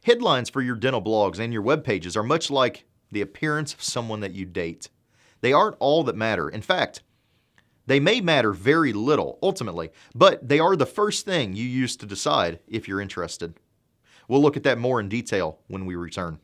Headlines for your dental blogs and your web pages are much like the appearance of someone that you date. They aren't all that matter. In fact, they may matter very little ultimately, but they are the first thing you use to decide if you're interested. We'll look at that more in detail when we return.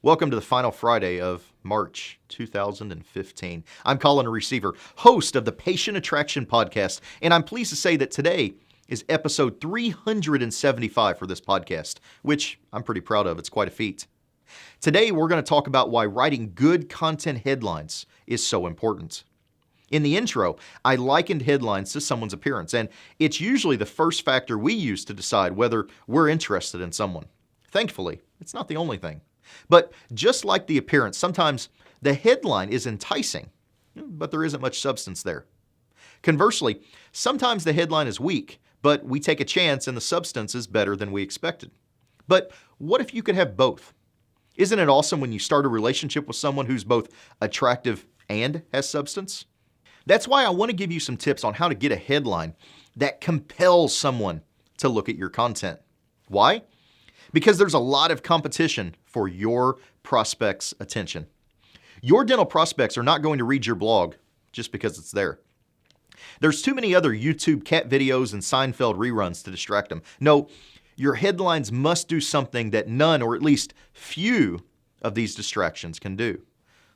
Welcome to the final Friday of March 2015. I'm Colin, a receiver, host of the Patient Attraction Podcast, and I'm pleased to say that today is episode 375 for this podcast, which I'm pretty proud of. It's quite a feat. Today, we're going to talk about why writing good content headlines is so important. In the intro, I likened headlines to someone's appearance, and it's usually the first factor we use to decide whether we're interested in someone. Thankfully, it's not the only thing. But just like the appearance, sometimes the headline is enticing, but there isn't much substance there. Conversely, sometimes the headline is weak, but we take a chance and the substance is better than we expected. But what if you could have both? Isn't it awesome when you start a relationship with someone who's both attractive and has substance? That's why I want to give you some tips on how to get a headline that compels someone to look at your content. Why? Because there's a lot of competition for your prospects' attention. Your dental prospects are not going to read your blog just because it's there. There's too many other YouTube cat videos and Seinfeld reruns to distract them. No, your headlines must do something that none, or at least few, of these distractions can do.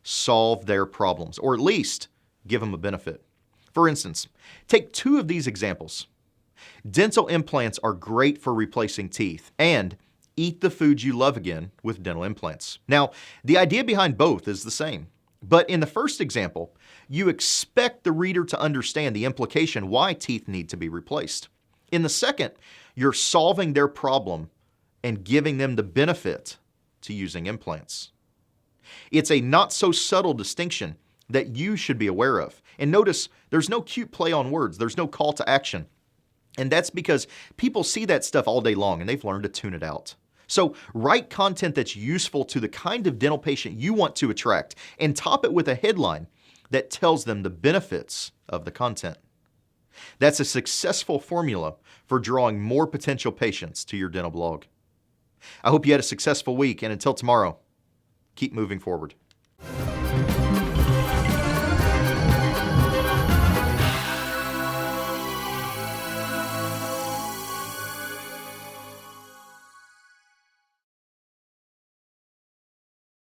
Solve their problems, or at least give them a benefit. For instance, take two of these examples. Dental implants are great for replacing teeth, and eat the food you love again with dental implants. Now, the idea behind both is the same. But in the first example, you expect the reader to understand the implication why teeth need to be replaced. In the second, you're solving their problem and giving them the benefit to using implants. It's a not so subtle distinction that you should be aware of. And notice, there's no cute play on words. There's no call to action. And that's because people see that stuff all day long and they've learned to tune it out. So write content that's useful to the kind of dental patient you want to attract and top it with a headline that tells them the benefits of the content. That's a successful formula for drawing more potential patients to your dental blog. I hope you had a successful week, and until tomorrow, keep moving forward.